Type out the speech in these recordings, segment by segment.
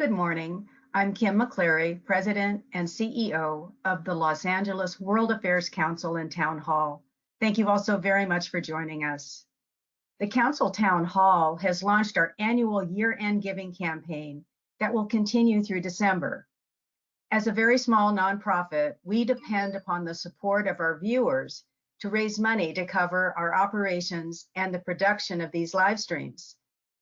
Good morning. I'm Kim McCleary, President and CEO of the Los Angeles World Affairs Council and Town Hall. Thank you all so very much for joining us. The Council Town Hall has launched our annual year-end giving campaign that will continue through December. As a very small nonprofit, we depend upon the support of our viewers to raise money to cover our operations and the production of these live streams.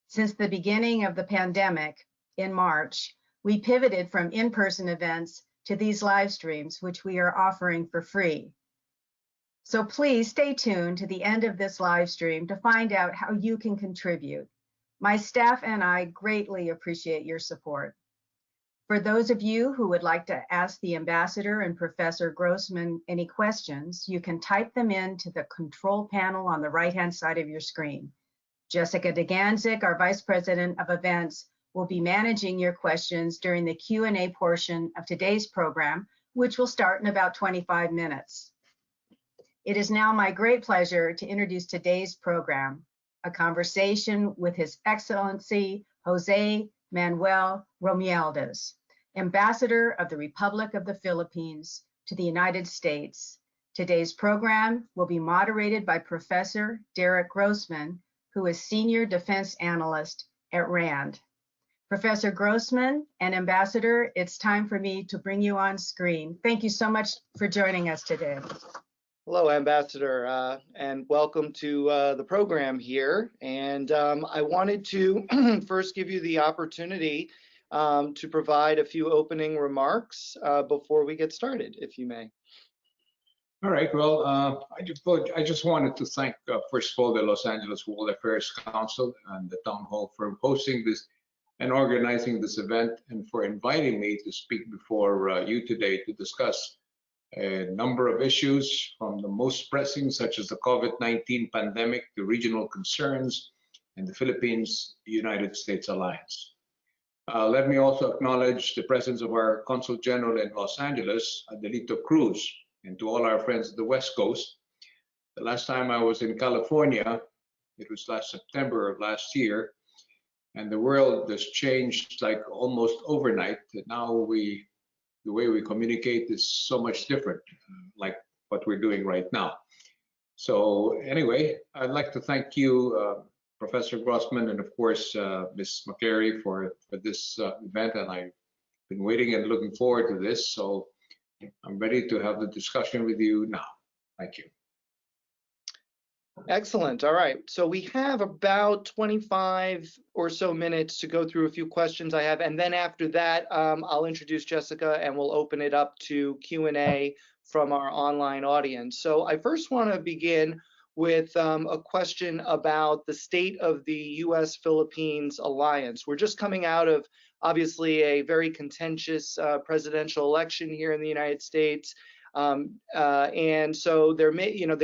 Since the beginning of the pandemic in March, we pivoted from in-person events to these live streams, which we are offering for free. So please stay tuned to the end of this live stream to find out how you can contribute. My staff and I greatly appreciate your support. For those of you who would like to ask the Ambassador and Professor Grossman any questions, you can type them into the control panel on the right-hand side of your screen. Jessica DeGanzik, our Vice President of Events, will be managing your questions during the Q&A portion of today's program, which will start in about 25 minutes. It is now my great pleasure to introduce today's program, a conversation with His Excellency Jose Manuel Romualdez, Ambassador of the Republic of the Philippines to the United States. Today's program will be moderated by Professor Derek Grossman, who is Senior Defense Analyst at RAND. Professor Grossman and Ambassador, it's time for me to bring you on screen. Thank you so much for joining us today. Hello, Ambassador, and welcome to the program here. And I wanted to first give you the opportunity to provide a few opening remarks before we get started, if you may. All right, well, I just wanted to thank, first of all, the Los Angeles World Affairs Council and the Town Hall for hosting this and organizing this event, and for inviting me to speak before you today to discuss a number of issues, from the most pressing, such as the COVID-19 pandemic, to regional concerns and the Philippines-United States alliance. Let me also acknowledge the presence of our Consul General in Los Angeles, Adelito Cruz, and to all our friends at the West Coast. The last time I was in California, it was last September of last year, and the world has changed like almost overnight. Now the way we communicate is so much different, like what we're doing right now. So anyway, I'd like to thank you, Professor Grossman, and of course, Ms. McCleary for this event. And I've been waiting and looking forward to this. So I'm ready to have the discussion with you now. Thank you. Excellent. All right. So we have about 25 or so minutes to go through a few questions I have. And then after that, I'll introduce Jessica and we'll open it up to Q&A from our online audience. So I first want to begin with a question about the state of the U.S.-Philippines alliance. We're just coming out of, obviously, a very contentious presidential election here in the United States. And so there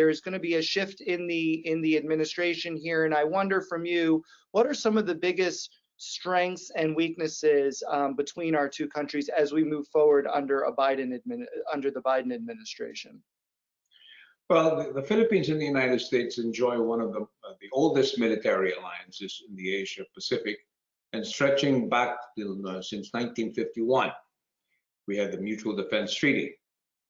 is going to be a shift in the administration here, and I wonder from you, what are some of the biggest strengths and weaknesses between our two countries as we move forward under the Biden administration? Well, the Philippines and the United States enjoy one of the oldest military alliances in the Asia Pacific, and stretching back since 1951. We had the Mutual Defense Treaty.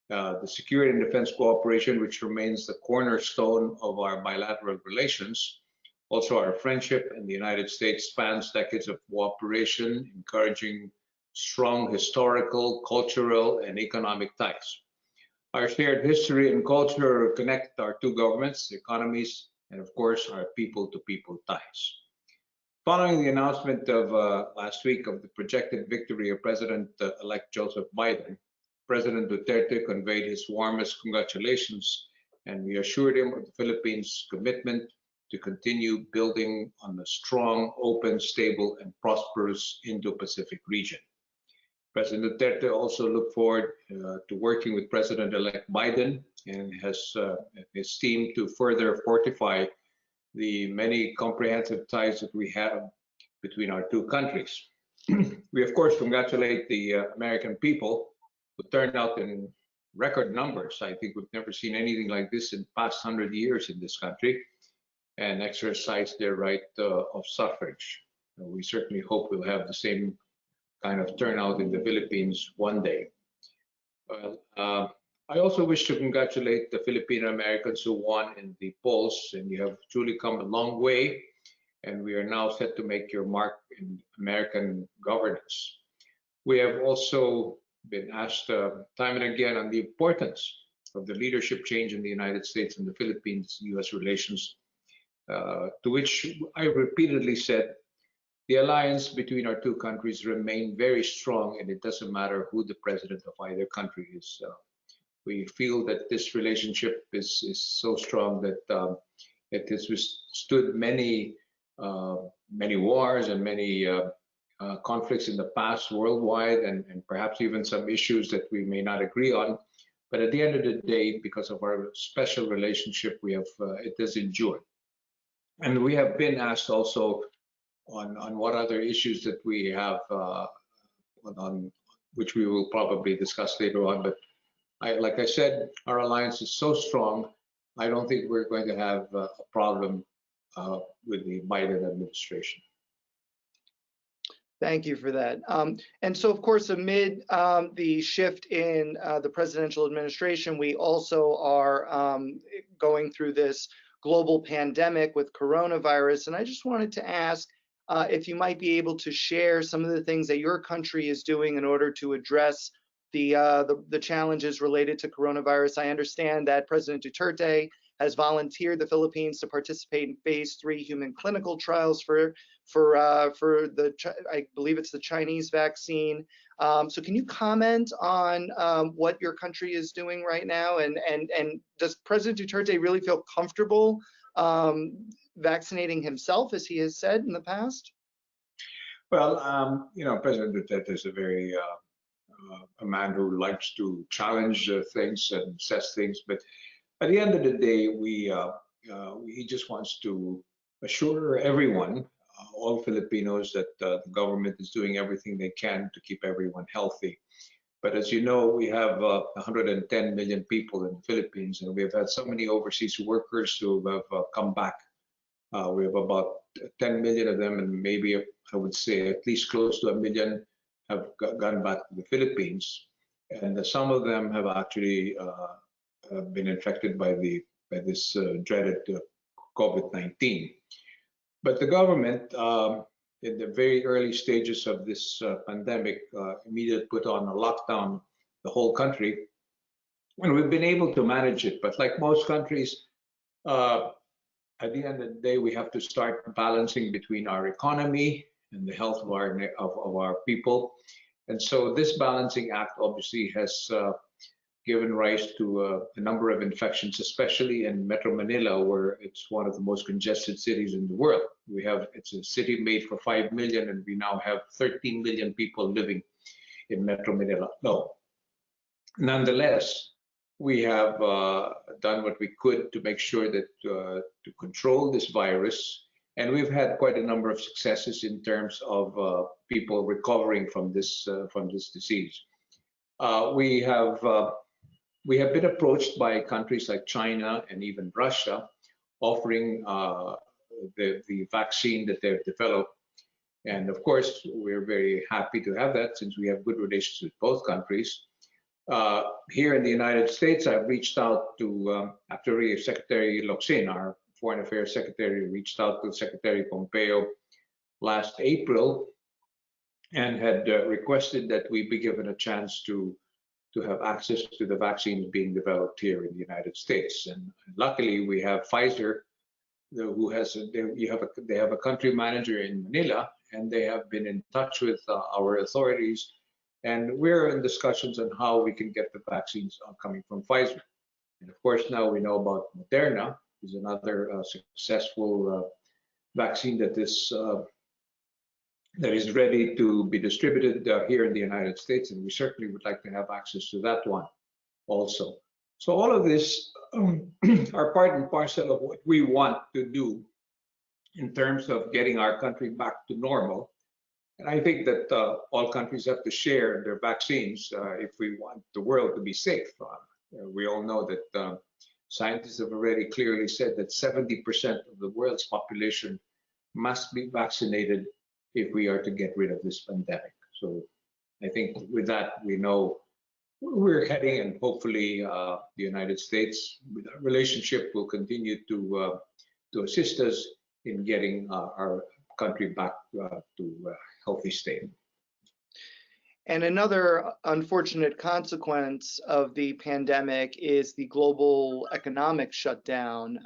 The security and defense cooperation, which remains the cornerstone of our bilateral relations. Also, our friendship in the United States spans decades of cooperation, encouraging strong historical, cultural, and economic ties. Our shared history and culture connect our two governments, economies, and of course, our people-to-people ties. Following the announcement of last week of the projected victory of President-elect Joseph Biden, President Duterte conveyed his warmest congratulations, and we assured him of the Philippines' commitment to continue building on a strong, open, stable, and prosperous Indo-Pacific region. President Duterte also looked forward to working with President-elect Biden and his team to further fortify the many comprehensive ties that we have between our two countries. We, of course, congratulate the American people who turned out in record numbers. I think we've never seen anything like this in the past 100 years in this country, and exercised their right of suffrage. We certainly hope we'll have the same kind of turn out in the Philippines one day. Well, I also wish to congratulate the Filipino Americans who won in the polls, and you have truly come a long way, and we are now set to make your mark in American governance. We have also been asked time and again on the importance of the leadership change in the United States and the Philippines-U.S. relations, to which I repeatedly said the alliance between our two countries remain very strong, and it doesn't matter who the president of either country is. We feel that this relationship is so strong that it has withstood many wars and many conflicts in the past worldwide, and perhaps even some issues that we may not agree on. But at the end of the day, because of our special relationship, we have it has endured. And we have been asked also on what other issues that we have on which we will probably discuss later on. But like I said, our alliance is so strong, I don't think we're going to have a problem with the Biden administration. Thank you for that. And so, of course, amid the shift in the presidential administration, we also are going through this global pandemic with coronavirus. And I just wanted to ask if you might be able to share some of the things that your country is doing in order to address the challenges related to coronavirus. I understand that President Duterte has volunteered the Philippines to participate in phase 3 human clinical trials for the, I believe it's the Chinese vaccine. So can you comment on what your country is doing right now? And does President Duterte really feel comfortable vaccinating himself, as he has said in the past? Well, you know, President Duterte is a man who likes to challenge things and assess things, but at the end of the day, he just wants to assure everyone, all Filipinos, that the government is doing everything they can to keep everyone healthy. But as you know, we have 110 million people in the Philippines, and we have had so many overseas workers who have come back. We have about 10 million of them, and maybe I would say at least close to 1 million have gone back to the Philippines. And some of them have actually been infected by this dreaded COVID-19. But the government, in the very early stages of this pandemic, immediately put on a lockdown the whole country, and we've been able to manage it. But like most countries, at the end of the day, we have to start balancing between our economy and the health of our people. And so this balancing act obviously has given rise to a number of infections, especially in Metro Manila, where it's one of the most congested cities in the world. It's a city made for 5 million, and we now have 13 million people living in Metro Manila. No, nonetheless, we have done what we could to make sure that to control this virus, and we've had quite a number of successes in terms of people recovering from this disease. We have been approached by countries like China and even Russia, offering the vaccine that they've developed. And of course, we're very happy to have that since we have good relations with both countries. Here in the United States, I've reached out to, after Secretary Locsin, our Foreign Affairs Secretary, reached out to Secretary Pompeo last April and had requested that we be given a chance to have access to the vaccines being developed here in the United States. And luckily, we have Pfizer, who has they have a country manager in Manila, and they have been in touch with our authorities, and we're in discussions on how we can get the vaccines coming from Pfizer. And of course, now we know about Moderna, is another successful vaccine that is ready to be distributed here in the United States, and we certainly would like to have access to that one also. So all of this are part and parcel of what we want to do in terms of getting our country back to normal. And I think that all countries have to share their vaccines if we want the world to be safe. We all know that scientists have already clearly said that 70% of the world's population must be vaccinated if we are to get rid of this pandemic. So I think with that, we know where we're heading, and hopefully the United States with our relationship will continue to assist us in getting our country back to a healthy state. And another unfortunate consequence of the pandemic is the global economic shutdown.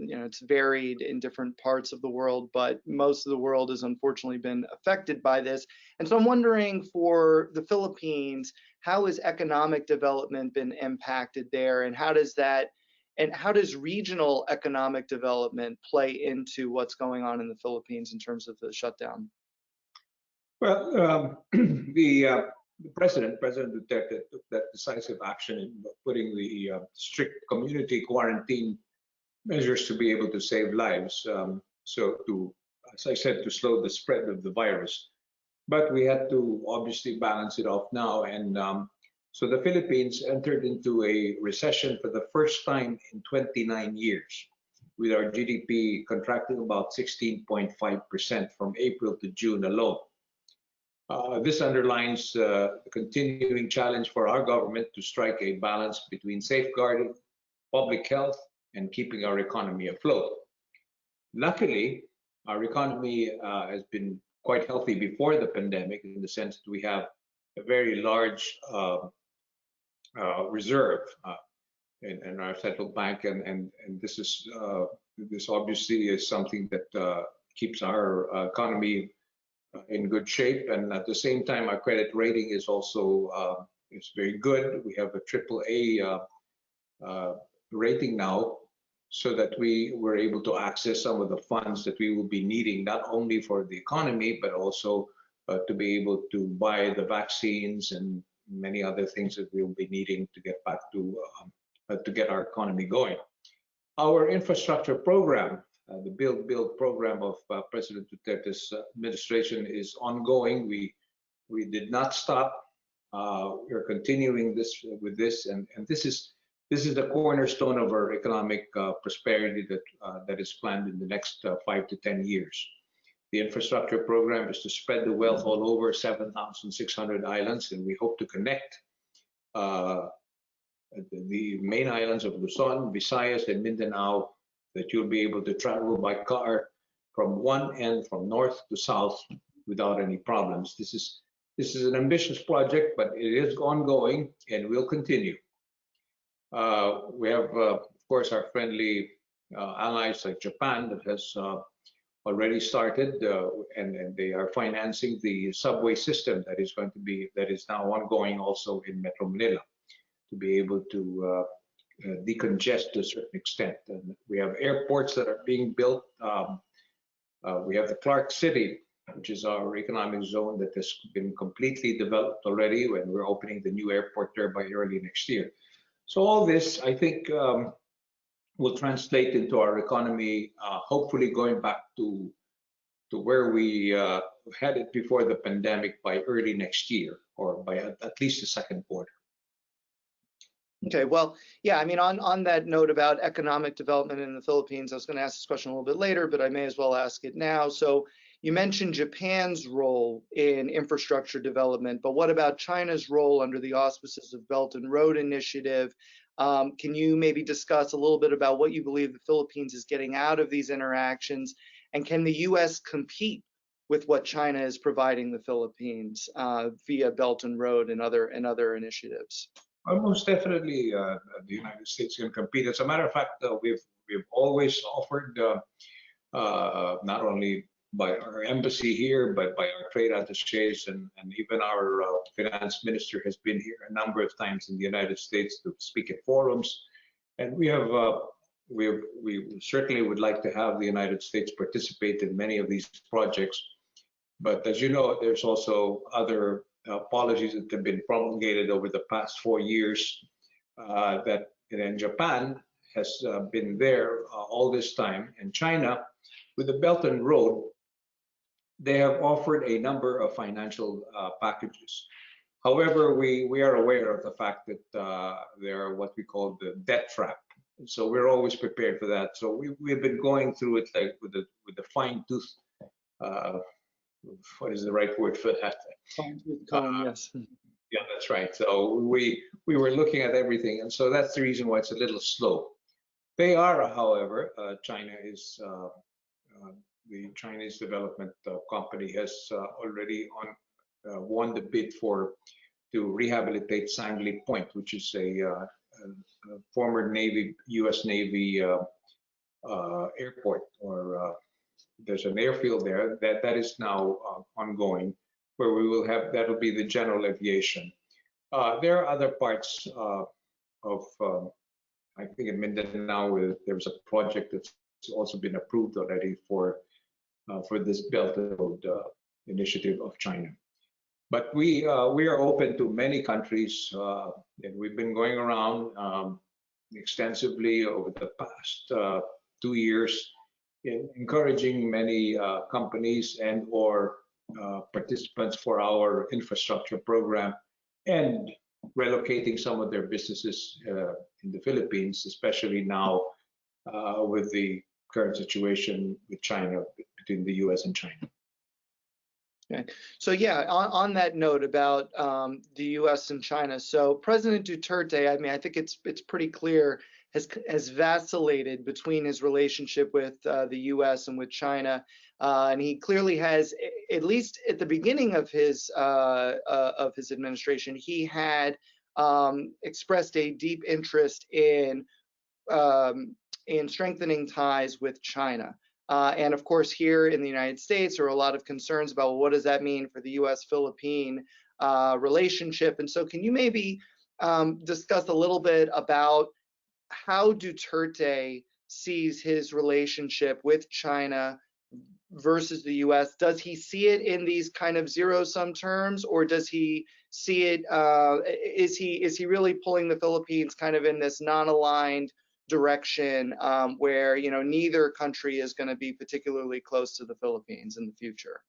It's varied in different parts of the world, but most of the world has unfortunately been affected by this. And so I'm wondering, for the Philippines, how has economic development been impacted there, and how does regional economic development play into what's going on in the Philippines in terms of the shutdown? Well, the President Duterte, took that decisive action in putting the strict community quarantine measures to be able to save lives. As I said, to slow the spread of the virus. But we had to obviously balance it off now. And so the Philippines entered into a recession for the first time in 29 years, with our GDP contracting about 16.5% from April to June alone. This underlines the continuing challenge for our government to strike a balance between safeguarding public health and keeping our economy afloat. Luckily, our economy has been quite healthy before the pandemic, in the sense that we have a very large reserve in our central bank, and this obviously is something that keeps our economy in good shape. And at the same time, our credit rating is also is very good. We have a AAA rating now, so that we were able to access some of the funds that we will be needing, not only for the economy, but also to be able to buy the vaccines and many other things that we'll be needing to get back to get our economy going. Our infrastructure program, the Build program of President Duterte's administration, is ongoing. We did not stop. We're continuing with this, and this is the cornerstone of our economic prosperity that is planned in the next 5 to 10 years. The infrastructure program is to spread the wealth all over 7,600 islands, and we hope to connect the main islands of Luzon, Visayas, and Mindanao, that you'll be able to travel by car from one end, from north to south, without any problems. This is an ambitious project, but it is ongoing and will continue. We have, of course, our friendly allies like Japan that has already started, and they are financing the subway system that is now ongoing also in Metro Manila, to be able to decongest to a certain extent. And we have airports that are being built. We have the Clark City, which is our economic zone that has been completely developed already, and we're opening the new airport there by early next year. So all this, I think, will translate into our economy, hopefully going back to where we had it before the pandemic by early next year, or by at least the second quarter. Okay, well, yeah, I mean, on that note about economic development in the Philippines, I was going to ask this question a little bit later, but I may as well ask it now. So you mentioned Japan's role in infrastructure development, but what about China's role under the auspices of Belt and Road Initiative? Can you maybe discuss a little bit about what you believe the Philippines is getting out of these interactions, and can the U.S. compete with what China is providing the Philippines via Belt and Road and other initiatives? Well, most definitely, the United States can compete. As a matter of fact, we've always offered, not only by our embassy here, but by our trade attachés, and even our finance minister has been here a number of times in the United States to speak at forums. And we certainly would like to have the United States participate in many of these projects. But as you know, there's also other policies that have been promulgated over the past 4 years, and Japan has been there all this time. And China, with the Belt and Road, they have offered a number of financial packages. However, we are aware of the fact that they are what we call the debt trap. And so we're always prepared for that. So we've been going through it like with the fine tooth what is the right word for that? Yes. Yeah, that's right. So we were looking at everything, and so that's the reason why it's a little slow. They are, however, China is the Chinese development company has already won the bid to rehabilitate Sangley Point, which is a former U.S. Navy airport, or there's an airfield there that is now ongoing, where we will have, that'll be the general aviation. There are other parts of, I think in Mindanao, there's a project that's also been approved already for this Belt and Road initiative of China. But we are open to many countries, and we've been going around extensively over the past 2 years, encouraging many companies and or participants for our infrastructure program, and relocating some of their businesses in the Philippines, especially now with the current situation with China, between the U.S. and China. Okay. So yeah, on that note about the U.S. and China, so President Duterte, I mean, I think it's pretty clear, has vacillated between his relationship with the U.S. and with China, and he clearly has, at least at the beginning of his administration, he had expressed a deep interest in strengthening ties with China. And of course, here in the United States, there are a lot of concerns about, well, what does that mean for the U.S.-Philippine relationship? And so can you maybe discuss a little bit about how Duterte sees his relationship with China versus the U.S.? Does he see it in these kind of zero-sum terms, or does he see it, is he really pulling the Philippines kind of in this non-aligned direction where, you know, neither country is going to be particularly close to the Philippines in the future?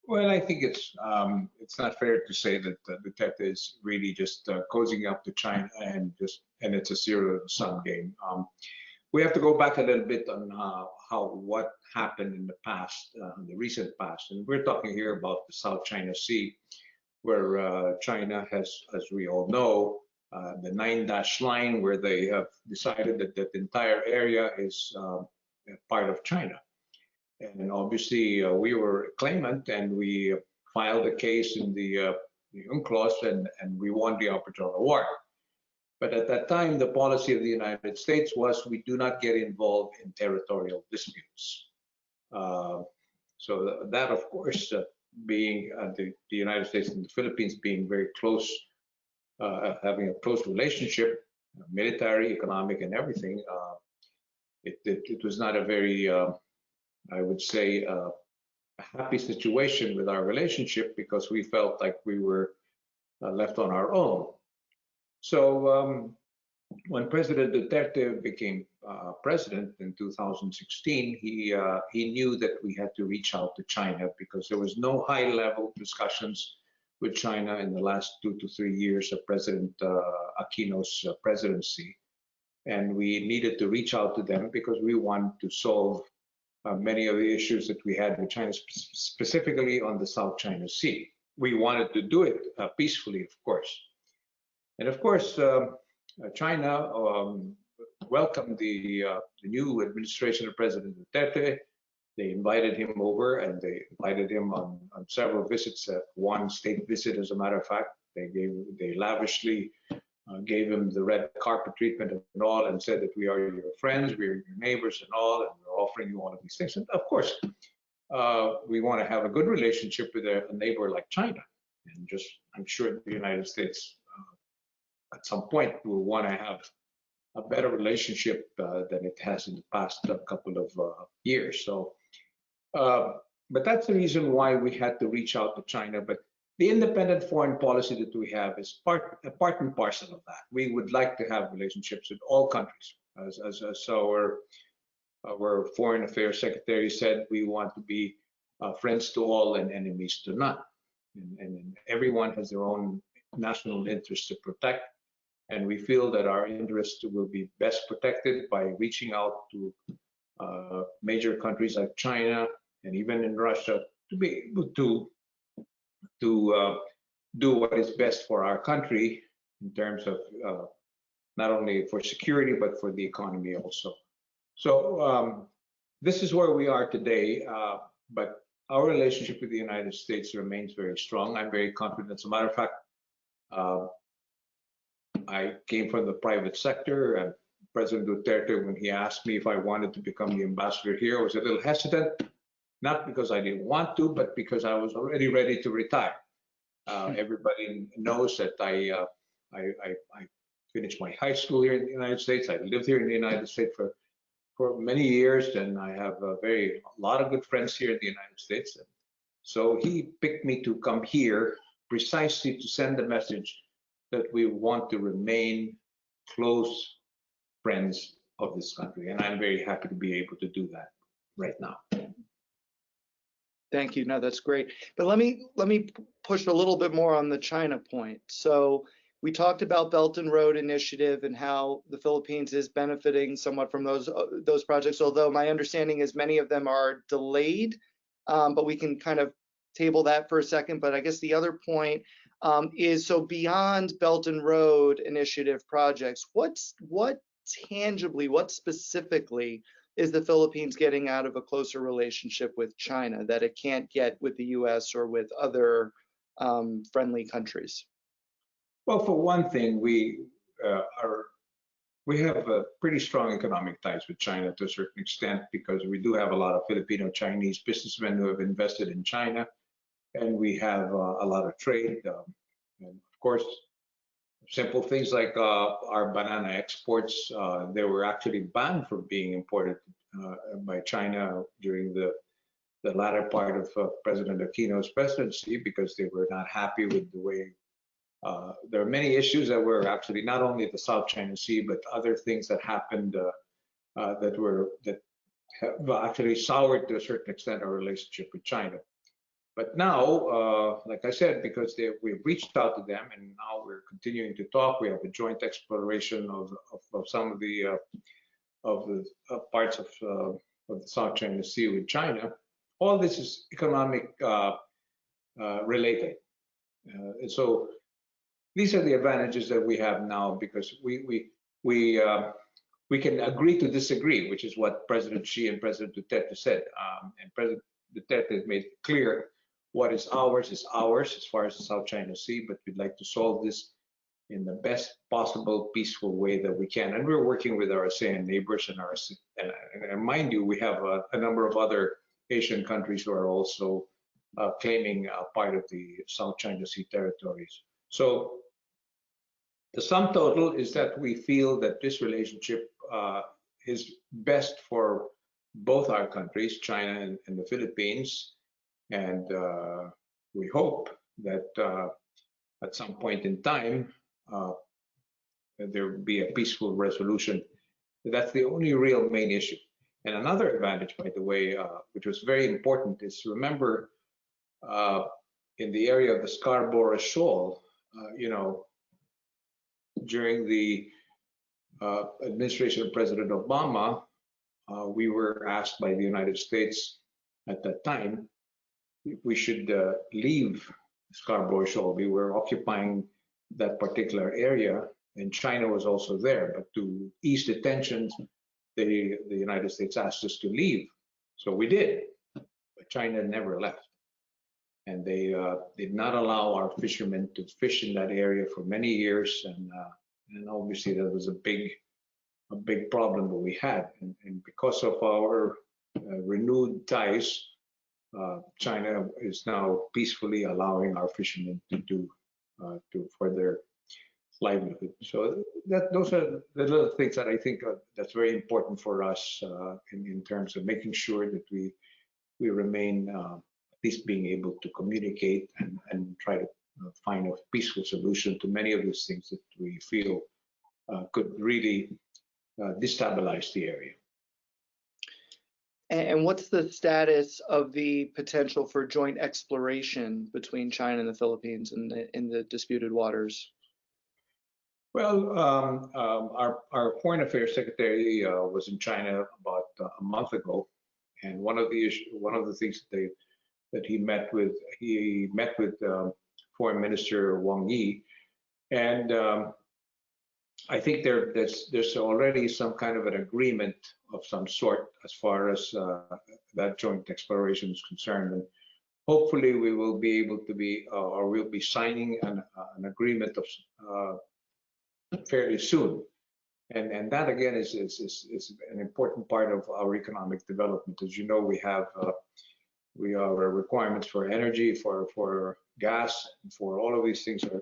Well, I think it's not fair to say that Duterte is really just cozying up to China and it's a zero-sum game. We have to go back a little bit on what happened in the past, the recent past, and we're talking here about the South China Sea, where China has, as we all know, the 9-dash line, where they have decided that the entire area is part of China. And obviously, we were a claimant, and we filed a case in the UNCLOS, and we won the arbitral award. But at that time, the policy of the United States was we do not get involved in territorial disputes. So that, of course, being the United States and the Philippines being very close, having a close relationship, military, economic, and everything, it was not a very, I would say, a happy situation with our relationship, because we felt like we were left on our own. So when President Duterte became president in 2016, he knew that we had to reach out to China, because there was no high-level discussions with China in the last 2 to 3 years of President Aquino's presidency. And we needed to reach out to them because we wanted to solve many of the issues that we had with China, specifically on the South China Sea. We wanted to do it peacefully, of course. And of course, China welcomed the new administration of President Duterte. They invited him over, and they invited him on several visits. One state visit, as a matter of fact, they lavishly gave him the red carpet treatment and all, and said that we are your friends, we are your neighbors and all, and we're offering you all of these things. And of course, we want to have a good relationship with a neighbor like China. And just, I'm sure the United States at some point will want to have a better relationship than it has in the past couple of years. So, but that's the reason why we had to reach out to China. But the independent foreign policy that we have is part and parcel of that. We would like to have relationships with all countries. As our Foreign Affairs Secretary said, we want to be friends to all and enemies to none. And everyone has their own national interests to protect. And we feel that our interests will be best protected by reaching out to major countries like China and even in Russia to be able to do what is best for our country in terms of not only for security but for the economy also. So this is where we are today, but our relationship with the United States remains very strong. I'm very confident. As a matter of fact, I came from the private sector, and President Duterte, when he asked me if I wanted to become the ambassador here, I was a little hesitant, not because I didn't want to, but because I was already ready to retire. Everybody knows that I finished my high school here in the United States. I lived here in the United States for many years, and I have a lot of good friends here in the United States. So he picked me to come here precisely to send the message that we want to remain close friends of this country, and I'm very happy to be able to do that right now. Thank you. No, that's great. But let me push a little bit more on the China point. So we talked about Belt and Road Initiative and how the Philippines is benefiting somewhat from those projects, although my understanding is many of them are delayed, but we can kind of table that for a second. But I guess the other point is, so beyond Belt and Road Initiative projects, what specifically is the Philippines getting out of a closer relationship with China that it can't get with the U.S. or with other friendly countries? Well, for one thing, we have pretty strong economic ties with China to a certain extent, because we do have a lot of Filipino-Chinese businessmen who have invested in China, and we have a lot of trade. And of course, simple things like our banana exports, they were actually banned from being imported by China during the latter part of President Aquino's presidency, because they were not happy with the way there are many issues that were actually not only the South China Sea, but other things that happened that have actually soured to a certain extent our relationship with China. But now, like I said, because we've reached out to them, and now we're continuing to talk. We have a joint exploration of some of the parts of the South China Sea with China. All this is economic related, and so these are the advantages that we have now, because we can agree to disagree, which is what President Xi and President Duterte said. And President Duterte made it clear what is ours as far as the South China Sea, but we'd like to solve this in the best possible peaceful way that we can. And we're working with our ASEAN neighbors and mind you, we have a number of other Asian countries who are also claiming part of the South China Sea territories. So the sum total is that we feel that this relationship is best for both our countries, China and the Philippines. And we hope that at some point in time, there will be a peaceful resolution. That's the only real main issue. And another advantage, by the way, which was very important, is remember in the area of the Scarborough Shoal, during the administration of President Obama, we were asked by the United States at that time if we should leave Scarborough Shoal. We were occupying that particular area, and China was also there. But to ease the tensions, the United States asked us to leave. So we did, but China never left. And they did not allow our fishermen to fish in that area for many years. And obviously that was a big problem that we had. And because of our renewed ties, China is now peacefully allowing our fishermen to for their livelihood. So those are the little things that I think that's very important for us in terms of making sure that we remain at least being able to communicate and try to find a peaceful solution to many of these things that we feel could really destabilize the area. And what's the status of the potential for joint exploration between China and the Philippines in the disputed waters? Well, our Foreign Affairs Secretary was in China about a month ago, and one of the things that that he met with Foreign Minister Wang Yi, and I think there's already some kind of an agreement of some sort as far as that joint exploration is concerned, and hopefully we will be able to be or we'll be signing an agreement of fairly soon. And that again is an important part of our economic development. As you know, we have requirements for energy, for gas, for all of these things are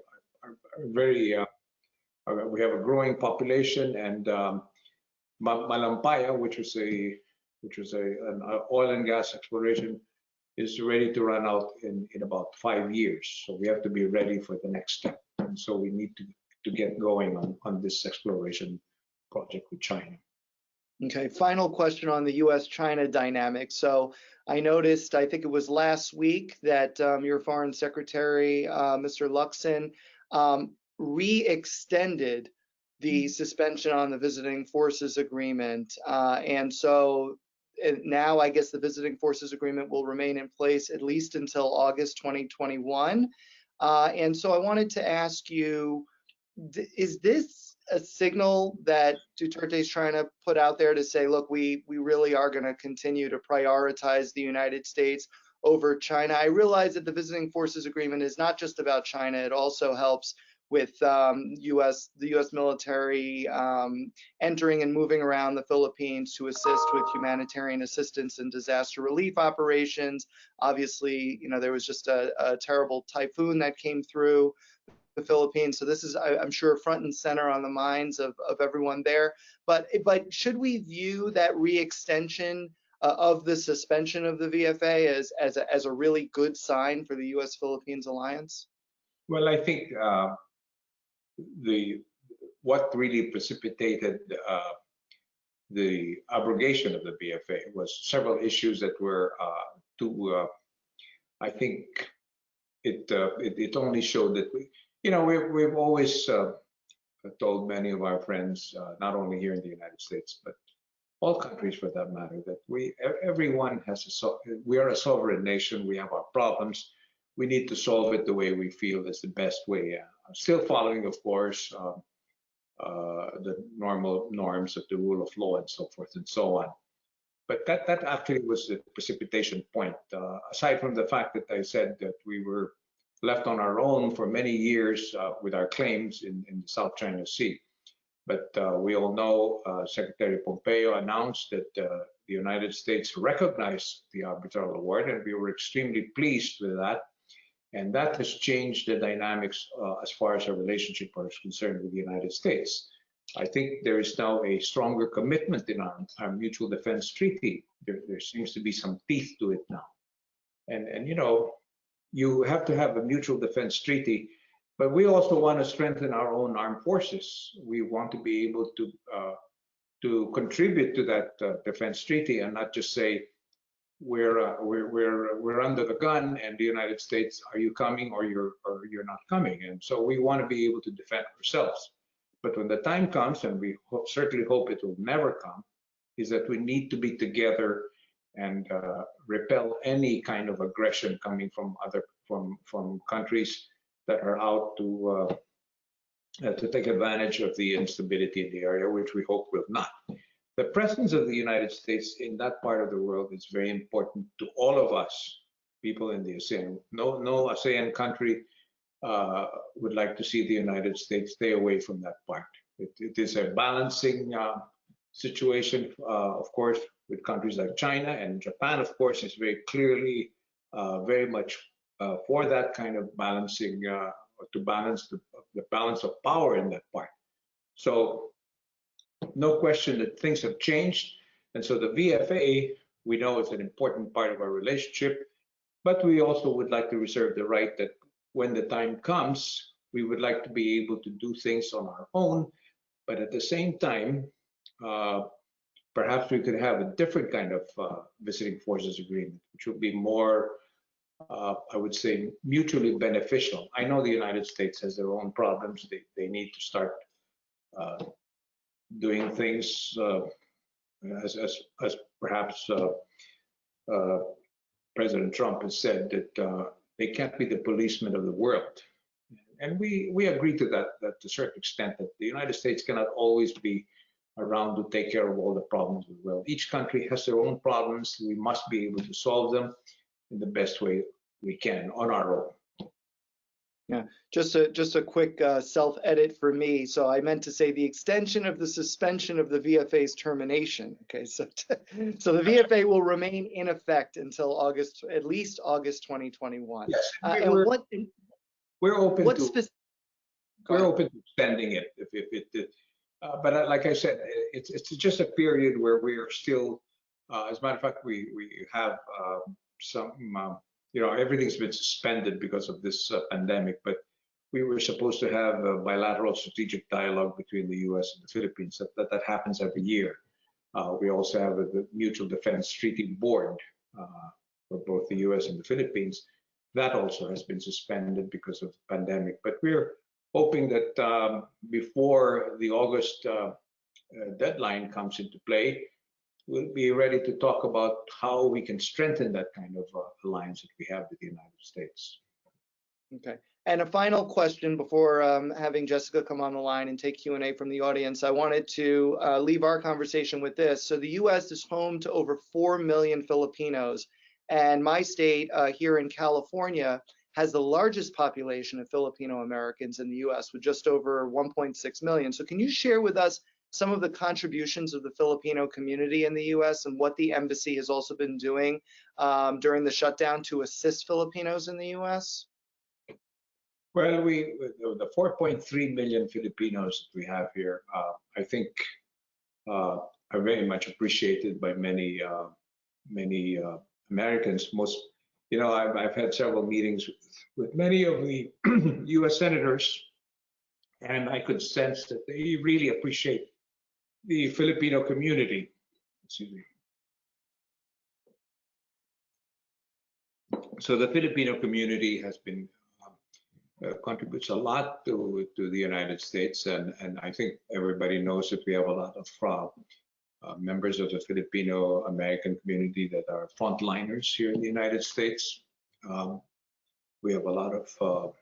very. We have a growing population, and Malampaya, which was an oil and gas exploration, is ready to run out in about 5 years. So we have to be ready for the next step, and so we need to get going on this exploration project with China. Okay, final question on the U.S.-China dynamics. So I noticed, I think it was last week, that your Foreign Secretary, Mr. Lukson, re-extended the suspension on the Visiting Forces Agreement. And so now I guess the Visiting Forces Agreement will remain in place at least until August 2021. And so I wanted to ask you, is this a signal that Duterte is trying to put out there to say, look, we really are going to continue to prioritize the United States over China? I realize that the Visiting Forces Agreement is not just about China. It also helps with the U.S. military entering and moving around the Philippines to assist with humanitarian assistance and disaster relief operations. Obviously, you know, there was just a terrible typhoon that came through the Philippines. So this is, I'm sure, front and center on the minds of everyone there. But should we view that re-extension of the suspension of the VFA as a really good sign for the U.S.-Philippines alliance? Well, I think what really precipitated the abrogation of the VFA was several issues that were I think it only showed that we've always told many of our friends, not only here in the United States, but all countries for that matter, that everyone we are a sovereign nation. We have our problems. We need to solve it the way we feel is the best way. Still following, of course, the normal norms of the rule of law and so forth and so on. But that actually was the precipitation point. Aside from the fact that I said that we were left on our own for many years with our claims in the South China Sea. But we all know Secretary Pompeo announced that the United States recognized the arbitral award, and we were extremely pleased with that. And that has changed the dynamics as far as our relationship is concerned with the United States. I think there is now a stronger commitment in our mutual defense treaty. There seems to be some teeth to it now. And you have to have a mutual defense treaty, but we also want to strengthen our own armed forces. We want to be able to contribute to that defense treaty and not just say we're under the gun and the United States, are you coming or you're not coming? And so we want to be able to defend ourselves. But when the time comes, and we certainly hope it will never come, is that we need to be together and repel any kind of aggression coming from from countries that are out to take advantage of the instability in the area, which we hope will not. The presence of the United States in that part of the world is very important to all of us, people in the ASEAN. No ASEAN country would like to see the United States stay away from that part. It is a balancing situation, of course, with countries like China, and Japan, of course, is very clearly very much for that kind of balancing, to balance the balance of power in that part. So no question that things have changed. And so the VFA, we know, is an important part of our relationship, but we also would like to reserve the right that when the time comes, we would like to be able to do things on our own, but at the same time, perhaps we could have a different kind of visiting forces agreement, which would be more, I would say, mutually beneficial. I know the United States has their own problems. They need to start doing things as perhaps President Trump has said that they can't be the policemen of the world. And we agree to that to a certain extent, that the United States cannot always be around to take care of all the problems of the world. Each country has their own problems. We must be able to solve them in the best way we can on our own. Yeah, just a quick self-edit for me. So I meant to say the extension of the suspension of the VFA's termination. Okay, so so the VFA will remain in effect until August, at least August 2021. Yes, And we're open what to we're open to extending it if it. But like I said, it's just a period where we are still. As a matter of fact, we have some. Everything's been suspended because of this pandemic, but we were supposed to have a bilateral strategic dialogue between the U.S. and the Philippines. That happens every year. We also have the Mutual Defense Treaty Board for both the U.S. and the Philippines. That also has been suspended because of the pandemic. But we're hoping that before the August deadline comes into play, we'll be ready to talk about how we can strengthen that kind of alliance that we have with the United States. Okay. And a final question before having Jessica come on the line and take Q&A from the audience. I wanted to leave our conversation with this. So the U.S. is home to over 4 million Filipinos, and my state here in California has the largest population of Filipino Americans in the U.S. with just over 1.6 million. So can you share with us some of the contributions of the Filipino community in the U.S. and what the embassy has also been doing during the shutdown to assist Filipinos in the U.S.? Well, the 4.3 million Filipinos that we have here, I think, are very much appreciated by many Americans. I've had several meetings with many of the U.S. senators, and I could sense that they really appreciate the Filipino community. Excuse me. So the Filipino community has been contributes a lot to the United States, and I think everybody knows that we have a lot of members of the Filipino-American community that are frontliners here in the United States. We have a lot of,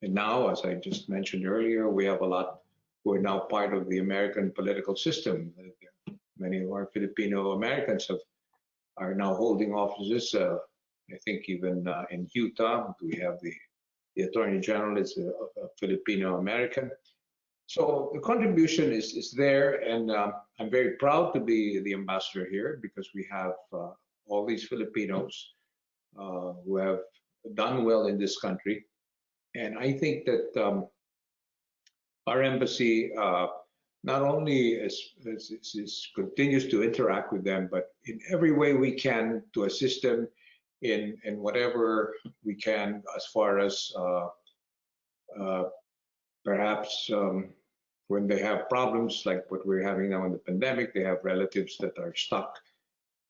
and now, as I just mentioned earlier, we have a lot who are now part of the American political system. Many of our Filipino-Americans are now holding offices. I think even in Utah, we have the Attorney General is a Filipino-American. So the contribution is there, and I'm very proud to be the ambassador here because we have all these Filipinos who have done well in this country. And I think that our embassy not only continues to interact with them, but in every way we can to assist them in whatever we can, as far as perhaps when they have problems like what we're having now in the pandemic, they have relatives that are stuck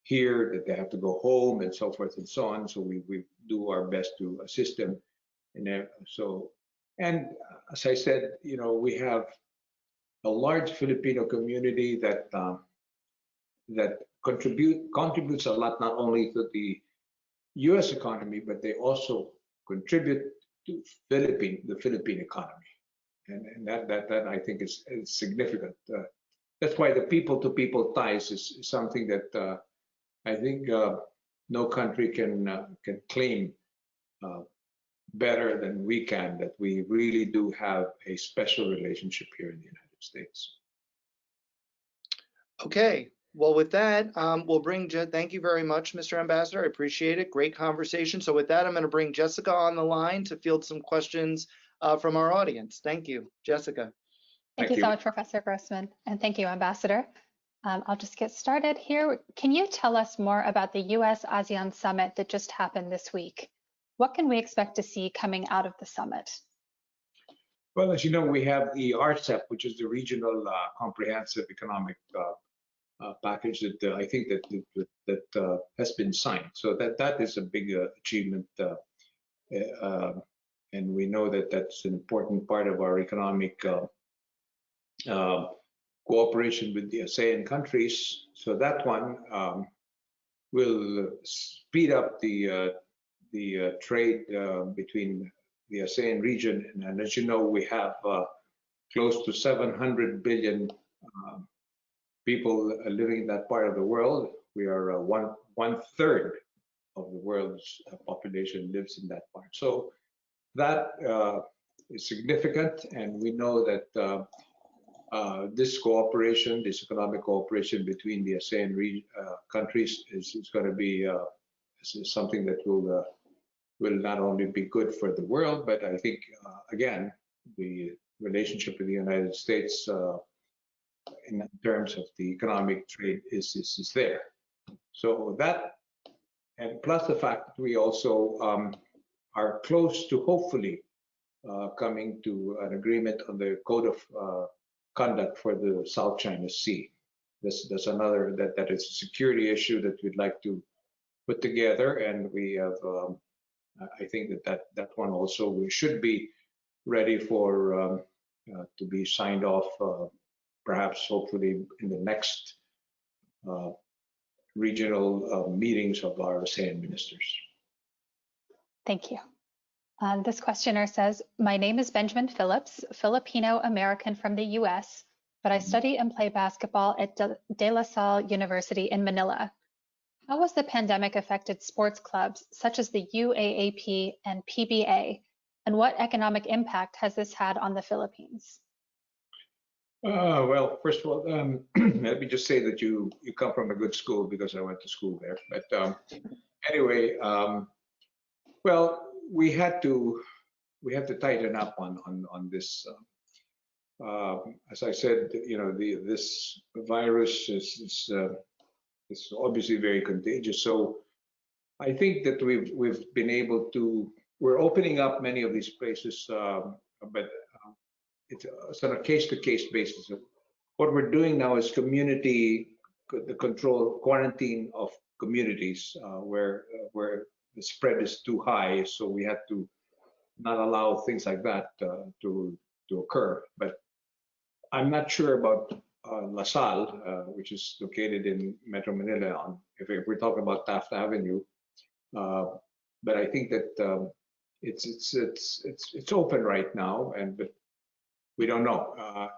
here, that they have to go home, and so forth and so on. So we do our best to assist them. And as I said, we have a large Filipino community that contributes a lot, not only to the U.S. economy, but they also contribute to the Philippine economy, and that I think is significant. That's why the people-to-people ties is something that I think no country can claim better than we can. That we really do have a special relationship here in the United States. Okay. Well, with that, thank you very much, Mr. Ambassador. I appreciate it. Great conversation. So with that, I'm going to bring Jessica on the line to field some questions from our audience. Thank you, Jessica. Thank you so much, Professor Grossman, and thank you, Ambassador. I'll just get started here. Can you tell us more about the US-ASEAN Summit that just happened this week? What can we expect to see coming out of the summit? Well, as you know, we have the RCEP, which is the Regional Comprehensive Economic package that I think that has been signed. So that is a big achievement, and we know that that's an important part of our economic cooperation with the ASEAN countries. So that one will speed up the trade between the ASEAN region. And as you know, we have close to 700 billion people living in that part of the world. We are one third of the world's population lives in that part. So that is significant, and we know that this cooperation, this economic cooperation between the ASEAN countries is going to be something that will not only be good for the world, but I think, again, the relationship with the United States in terms of the economic trade is there. So that, and plus the fact that we also are close to hopefully coming to an agreement on the code of conduct for the South China Sea. That's another, that is a security issue that we'd like to put together, and we have, I think that one also we should be ready for to be signed off, perhaps hopefully in the next regional meetings of our ASEAN ministers. Thank you. This questioner says, my name is Benjamin Phillips, Filipino-American from the US, but I study and play basketball at De La Salle University in Manila. How has the pandemic affected sports clubs such as the UAAP and PBA, and what economic impact has this had on the Philippines? Well, first of all, let me just say that you come from a good school, because I went to school there. But anyway, well, we had to tighten up on this. As I said, you know, this virus is obviously very contagious. So I think that we've been able to, we're opening up many of these places, but it's on a case-to-case basis. What we're doing now is the control, quarantine of communities where the spread is too high. So we had to not allow things like that to occur. But I'm not sure about La Salle, which is located in Metro Manila, if we're talking about Taft Avenue. But I think that it's open right now, but we don't know.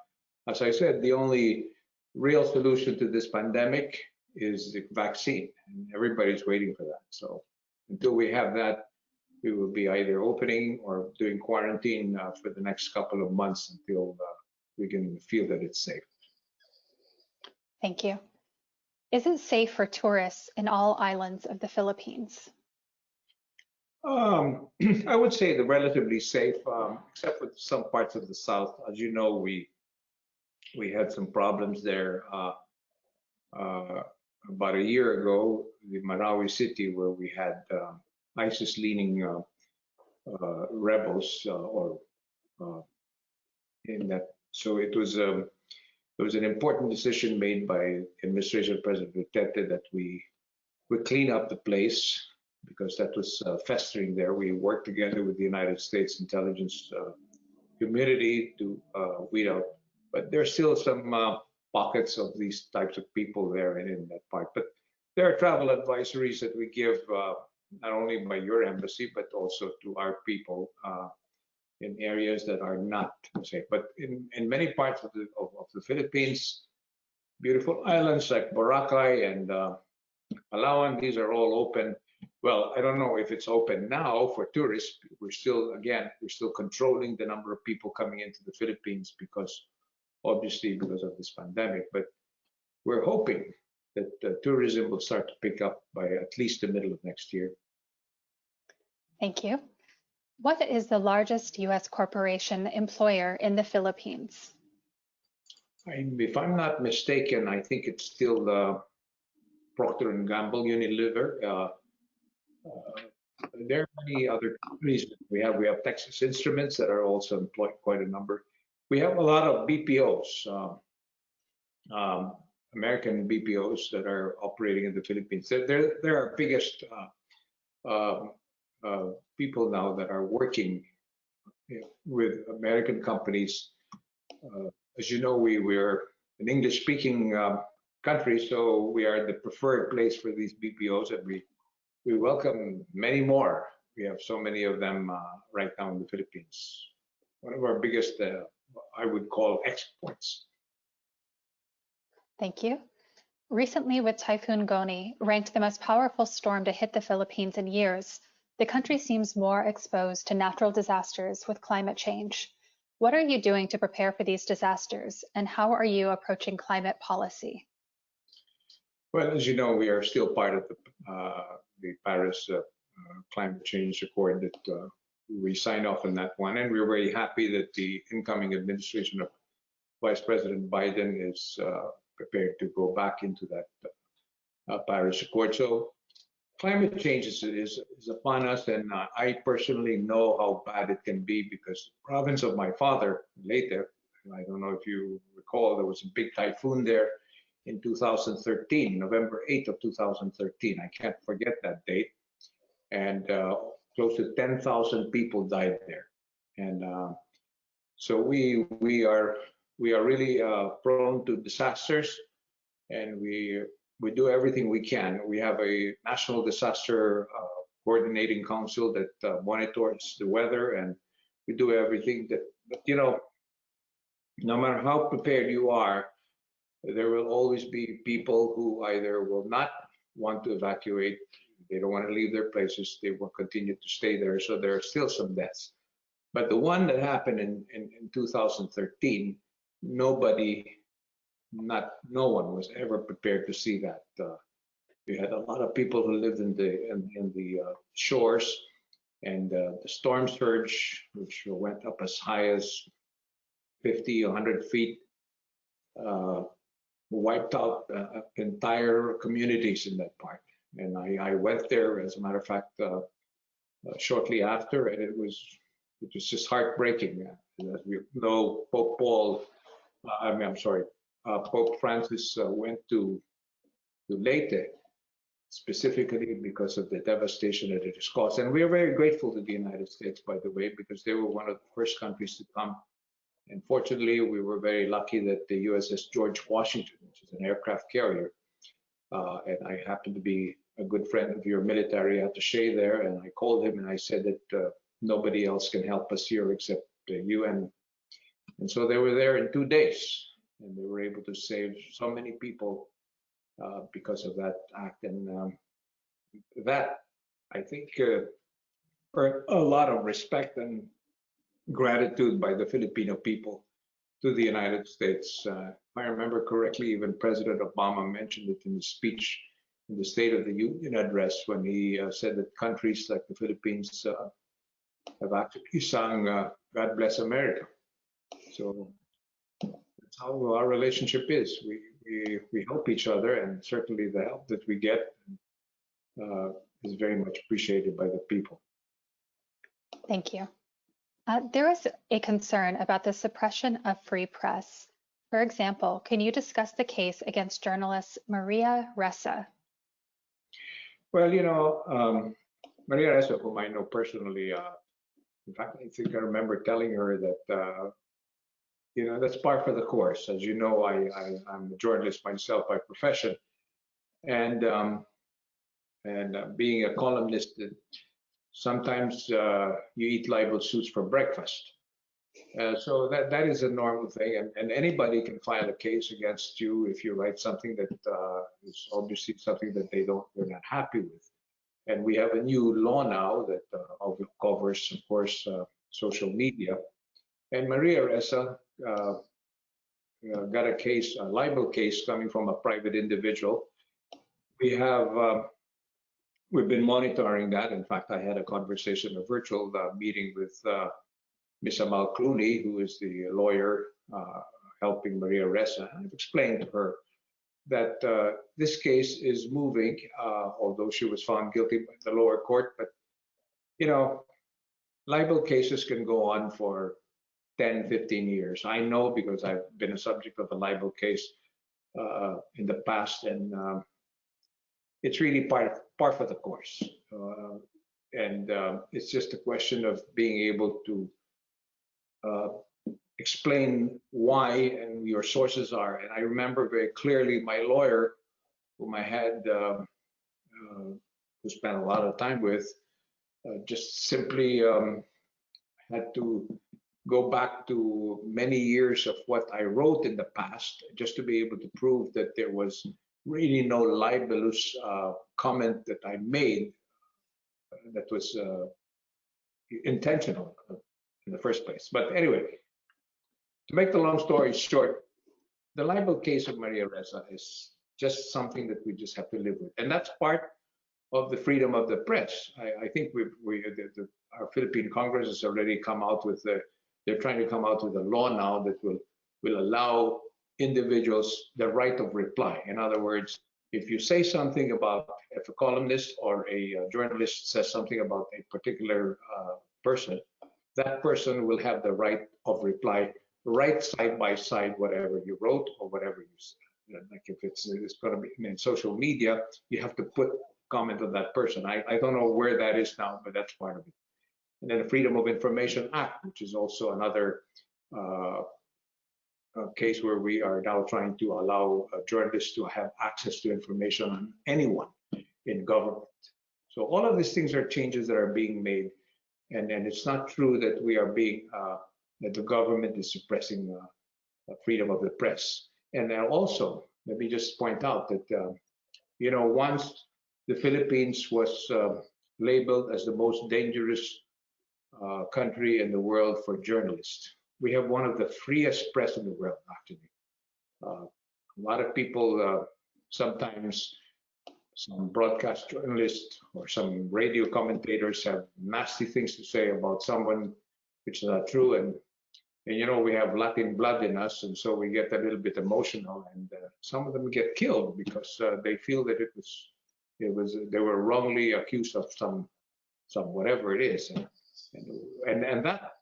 As I said, the only real solution to this pandemic is the vaccine, and everybody's waiting for that. So until we have that, we will be either opening or doing quarantine for the next couple of months until we can feel that it's safe. Thank you. Is it safe for tourists in all islands of the Philippines? I would say they're relatively safe, except for some parts of the south. As you know, we had some problems there about a year ago, the Marawi city, where we had ISIS-leaning rebels, in that. So it was an important decision made by administration of President Duterte that we clean up the place, because that was festering there. We worked together with the United States intelligence community to weed out, but there's still some pockets of these types of people there and in that part. But there are travel advisories that we give not only by your embassy, but also to our people in areas that are not safe. But in many parts of the Philippines, beautiful islands like Boracay and Palawan, these are all open. Well, I don't know if it's open now for tourists. We're still controlling the number of people coming into the Philippines because of this pandemic. But we're hoping that tourism will start to pick up by at least the middle of next year. Thank you. What is the largest U.S. corporation employer in the Philippines? If I'm not mistaken, I think it's still Procter & Gamble, Unilever. There are many other companies. We have Texas Instruments that are also employing quite a number. We have a lot of BPOs, American BPOs that are operating in the Philippines. They're our biggest people now that are working with American companies. As you know, we're an English-speaking country, so we are the preferred place for these BPOs, and we welcome many more. We have so many of them right now in the Philippines. One of our biggest, I would call, exports. Thank you. Recently, with Typhoon Goni, ranked the most powerful storm to hit the Philippines in years, the country seems more exposed to natural disasters with climate change. What are you doing to prepare for these disasters, and how are you approaching climate policy? Well, as you know, we are still part of the Paris Climate Change Accord that we signed off on that one, and we're very happy that the incoming administration of Vice President Biden is prepared to go back into that Paris Accord. So climate change is upon us, and I personally know how bad it can be because the province of my father, Leyte, I don't know if you recall, there was a big typhoon there in 2013, November 8th of 2013. I can't forget that date. And close to 10,000 people died there. And so we are really prone to disasters, and we do everything we can. We have a national disaster coordinating council that monitors the weather, and we do everything that, but you know, no matter how prepared you are, there will always be people who either will not want to evacuate, they don't want to leave their places, they will continue to stay there. So there are still some deaths. But the one that happened in 2013, no one was ever prepared to see that. We had a lot of people who lived in the shores, and the storm surge, which went up as high as 50, 100 feet, wiped out entire communities in that part. And I went there, as a matter of fact, shortly after, and it was just heartbreaking. As we know, Pope Francis went to Leyte specifically because of the devastation that it has caused. And we are very grateful to the United States, by the way, because they were one of the first countries to come. And fortunately, we were very lucky that the USS George Washington, which is an aircraft carrier, and I happened to be a good friend of your military attaché there, and I called him and I said that nobody else can help us here except the UN. And so they were there in 2 days, and they were able to save so many people because of that act. And that, I think, earned a lot of respect and gratitude by the Filipino people to the United States. If I remember correctly, even President Obama mentioned it in his speech in the State of the Union address when he said that countries like the Philippines have actually sung God Bless America. So that's how our relationship is. We help each other, and certainly the help that we get is very much appreciated by the people. Thank you. There is a concern about the suppression of free press. For example, can you discuss the case against journalist Maria Erika? Well, you know, Maria Erika, whom I know personally, in fact, I think I remember telling her that, you know, that's par for the course. As you know, I'm a journalist myself by profession, and being a columnist, sometimes you eat libel suits for breakfast. So that is a normal thing, and anybody can file a case against you if you write something that is obviously something that they're not happy with. And we have a new law now that covers, of course, social media. And Maria Erika got a libel case coming from a private individual. We've been monitoring that. In fact, I had a conversation, a virtual meeting with Ms. Amal Clooney, who is the lawyer helping Maria Erika. I've explained to her that this case is moving, although she was found guilty by the lower court. But, you know, libel cases can go on for 10, 15 years. I know because I've been a subject of a libel case in the past, and it's really par for the course. And it's just a question of being able to explain why and your sources are. And I remember very clearly my lawyer, whom I had who spent a lot of time with, just simply had to go back to many years of what I wrote in the past just to be able to prove that there was really no libelous comment that I made that was intentional in the first place. But anyway, to make the long story short, the libel case of Maria Ressa is just something that we just have to live with. And that's part of the freedom of the press. I think our Philippine Congress has already come out with they're trying to come out with a law now that will allow individuals the right of reply. In other words, if you say something about, if a columnist or a journalist says something about a particular person, that person will have the right of reply, right side by side, whatever you wrote or whatever you said. Like if it's going to be in social media, you have to put comment on that person. I don't know where that is now, but that's part of it. And then the Freedom of Information Act, which is also another case where we are now trying to allow journalists to have access to information on anyone in government. So all of these things are changes that are being made, and it's not true that we are being that the government is suppressing freedom of the press. And then also, let me just point out that once the Philippines was labeled as the most dangerous country in the world for journalists. We have one of the freest press in the world, actually. A lot of people, sometimes some broadcast journalists or some radio commentators have nasty things to say about someone, which is not true. And we have Latin blood in us, and so we get a little bit emotional, and some of them get killed because they feel that they were wrongly accused of some whatever it is, and that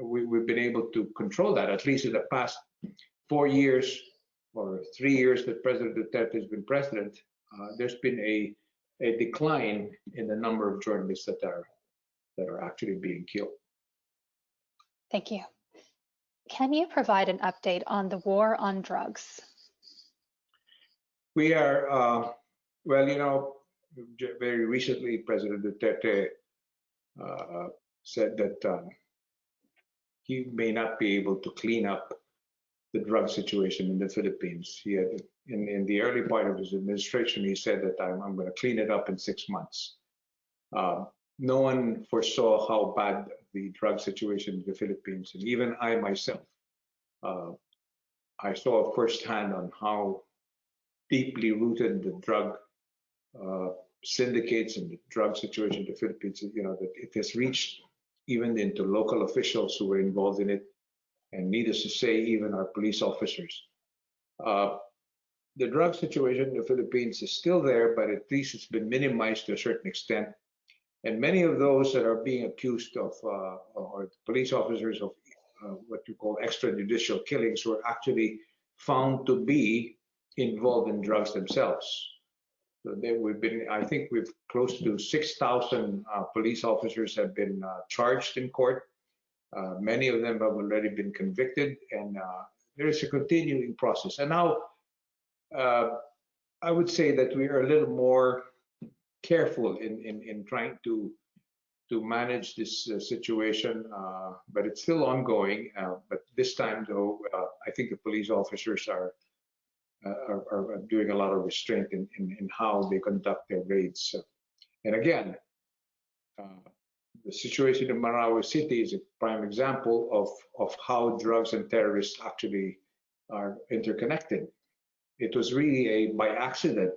we've been able to control that, at least in the past 4 years or 3 years that President Duterte has been president. There's been a decline in the number of journalists that are actually being killed. Thank you. Can you provide an update on the war on drugs? We are, very recently, President Duterte said that he may not be able to clean up the drug situation in the Philippines. He had, in the early part of his administration, he said that I'm going to clean it up in 6 months. No one foresaw how bad the drug situation in the Philippines, and even I myself, I saw firsthand on how deeply rooted the drug syndicates and the drug situation in the Philippines, that it has reached even into local officials who were involved in it, and needless to say, even our police officers. The drug situation in the Philippines is still there, but at least it's been minimized to a certain extent. And many of those that are being accused of, or police officers of what you call extrajudicial killings, were actually found to be involved in drugs themselves. So I think we've close to 6,000 police officers have been charged in court. Many of them have already been convicted, and there is a continuing process. And now I would say that we are a little more careful in trying to manage this situation, but it's still ongoing. But this time, though, I think the police officers are doing a lot of restraint in how they conduct their raids. And again, the situation in Marawi City is a prime example of how drugs and terrorists actually are interconnected. It was really by accident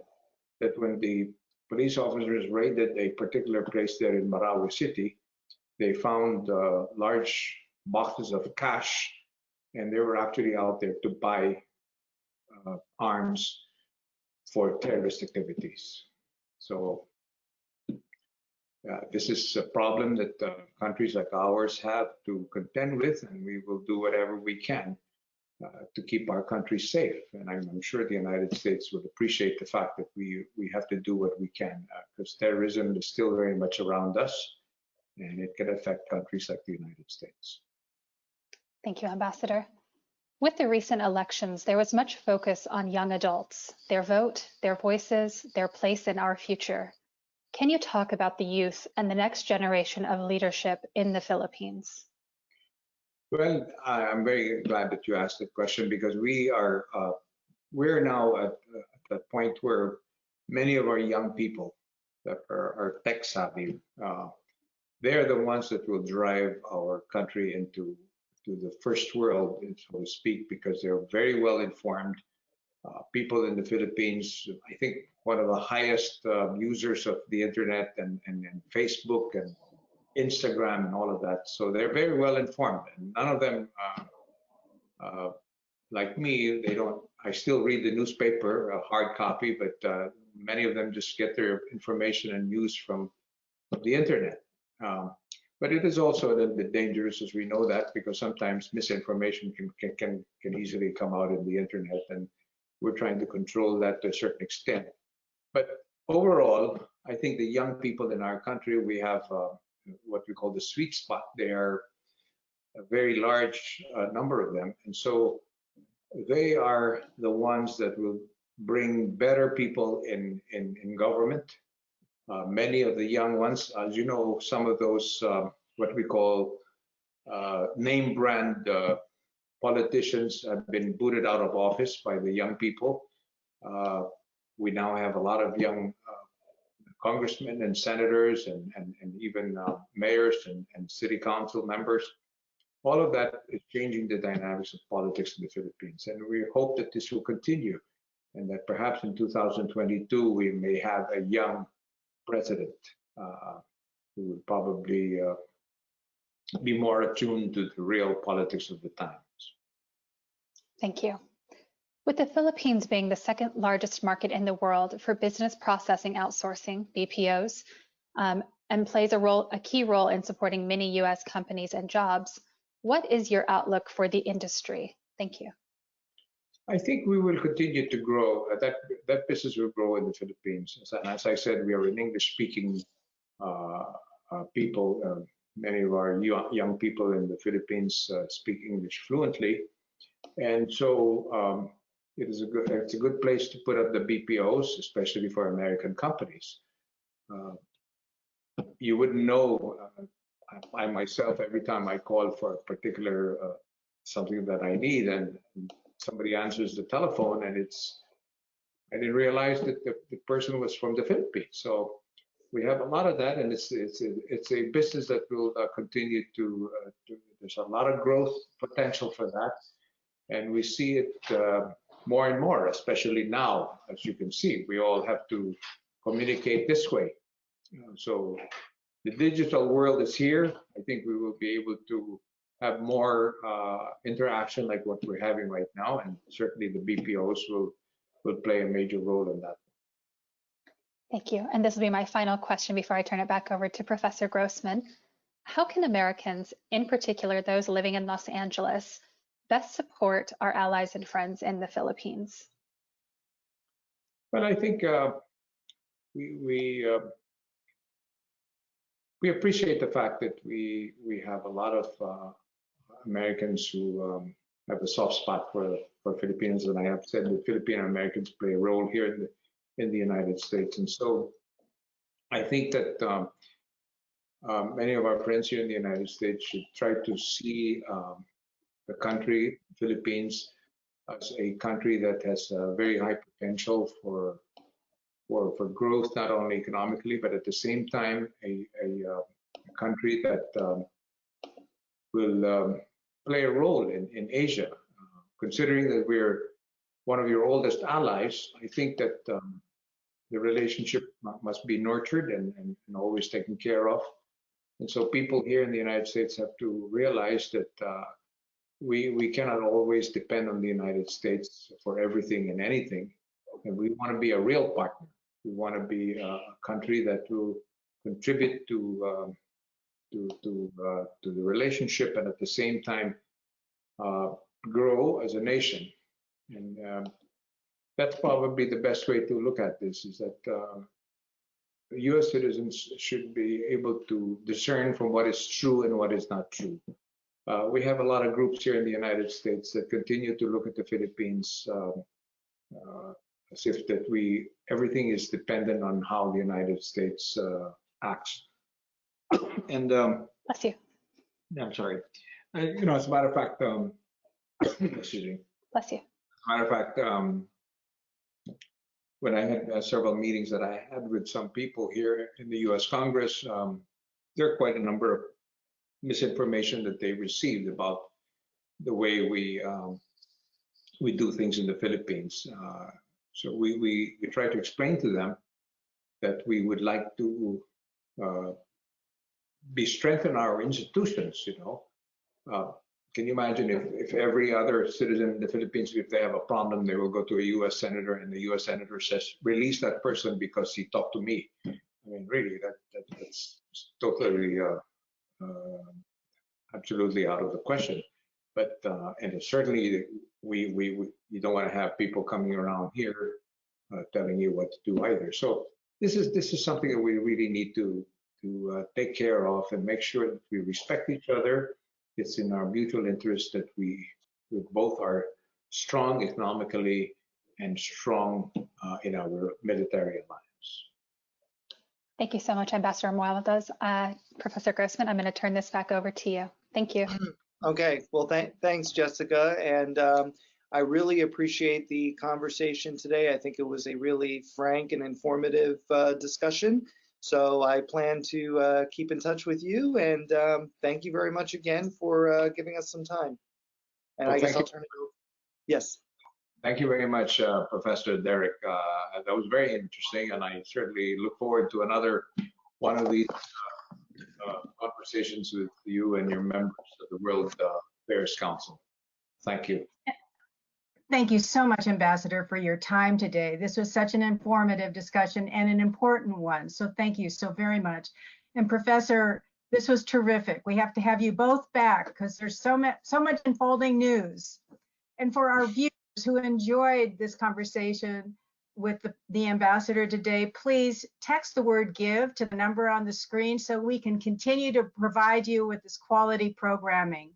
that when the police officers raided a particular place there in Marawi City, they found large boxes of cash, and they were actually out there to buy arms for terrorist activities. So this is a problem that countries like ours have to contend with, and we will do whatever we can to keep our country safe. And I'm sure the United States would appreciate the fact that we have to do what we can, because terrorism is still very much around us, and it can affect countries like the United States. Thank you, Ambassador. With the recent elections, there was much focus on young adults, their vote, their voices, their place in our future. Can you talk about the youth and the next generation of leadership in the Philippines? Well, I'm very glad that you asked that question because we're now at the point where many of our young people that are tech savvy, they're the ones that will drive our country into the first world, so to speak, because they're very well informed. People in the Philippines, I think one of the highest users of the internet and Facebook and Instagram and all of that. So they're very well informed, and none of them, like me, they don't. I still read the newspaper, a hard copy, but many of them just get their information and news from the internet. But it is also a little bit dangerous, as we know that, because sometimes misinformation can easily come out in the internet, and we're trying to control that to a certain extent. But overall, I think the young people in our country, we have what we call the sweet spot. They are a very large number of them, and so they are the ones that will bring better people in government. Many of the young ones, as you know, some of those what we call name brand politicians have been booted out of office by the young people. We now have a lot of young congressmen and senators and even mayors and city council members. All of that is changing the dynamics of politics in the Philippines. And we hope that this will continue and that perhaps in 2022 we may have a young president who will probably be more attuned to the real politics of the times. Thank you. With the Philippines being the second largest market in the world for business processing outsourcing, BPOs, and plays a key role in supporting many US companies and jobs, what is your outlook for the industry? Thank you. I think we will continue to grow. That business will grow in the Philippines. And as I said, we are an English-speaking people. Many of our young people in the Philippines speak English fluently, and so it's a good place to put up the BPOs, especially for American companies. You wouldn't know. I myself, every time I call for a particular something that I need, and somebody answers the telephone, and I didn't realize that the person was from the Philippines. So we have a lot of that, and it's a business that will continue to. There's a lot of growth potential for that, and we see it more and more, especially now. As you can see, we all have to communicate this way. So the digital world is here. I think we will be able to have more interaction like what we're having right now, and certainly the BPOs will play a major role in that. Thank you. And this will be my final question before I turn it back over to Professor Grossman. How can Americans, in particular those living in Los Angeles, best support our allies and friends in the Philippines? Well, I think we appreciate the fact that we have a lot of Americans who have a soft spot for Filipinos, and I have said that Filipino Americans play a role here in the United States, and so I think that many of our friends here in the United States should try to see the country, Philippines, as a country that has very high potential for growth, not only economically, but at the same time, a country that will play a role in Asia. Considering that we're one of your oldest allies, I think that the relationship must be nurtured and always taken care of. And so people here in the United States have to realize that we cannot always depend on the United States for everything and anything. And we want to be a real partner. We want to be a country that will contribute to the relationship, and at the same time grow as a nation. And that's probably the best way to look at this, is that US citizens should be able to discern from what is true and what is not true. We have a lot of groups here in the United States that continue to look at the Philippines as if that everything is dependent on how the United States acts. And Bless you. I'm sorry. As a matter of fact, excuse me. Bless you. As a matter of fact, when I had several meetings that I had with some people here in the U.S. Congress, there are quite a number of misinformation that they received about the way we do things in the Philippines. So we try to explain to them that we would like to strengthen our institutions. Can you imagine if every other citizen in the Philippines, if they have a problem, they will go to a U.S. senator and the U.S. senator says, release that person because he talked to me. I mean, really, that's totally absolutely out of the question. But and certainly you don't want to have people coming around here telling you what to do either. So this is something that we really need to take care of and make sure that we respect each other. It's in our mutual interest that we both are strong economically and strong in our military alliance. Thank you so much, Ambassador Romualdez. Professor Grossman, I'm going to turn this back over to you. Thank you. Okay, well, thanks, Jessica. And I really appreciate the conversation today. I think it was a really frank and informative discussion. So I plan to keep in touch with you. And thank you very much again for giving us some time. And Well, I guess I'll turn it over. Yes. Thank you very much, Professor Derek. That was very interesting, and I certainly look forward to another one of these conversations with you and your members of the World Affairs Council. Thank you. Thank you so much, Ambassador, for your time today. This was such an informative discussion and an important one. So thank you so very much. And Professor, this was terrific. We have to have you both back because there's so much unfolding news. And for our viewers who enjoyed this conversation with the ambassador today, please text the word GIVE to the number on the screen so we can continue to provide you with this quality programming.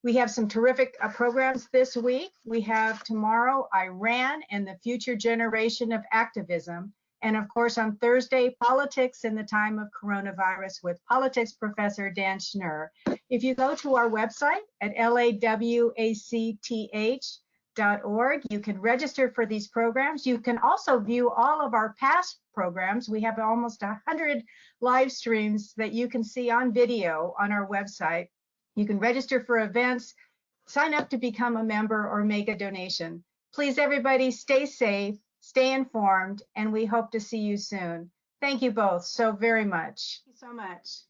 We have some terrific programs this week. We have tomorrow, Iran and the Future Generation of Activism. And of course, on Thursday, Politics in the Time of Coronavirus with Politics Professor Dan Schnur. If you go to our website at lawacth.org, you can register for these programs. You can also view all of our past programs. We have almost 100 live streams that you can see on video on our website. You can register for events, sign up to become a member, or make a donation. Please, everybody, stay safe, stay informed, and we hope to see you soon. Thank you both so very much. Thank you so much.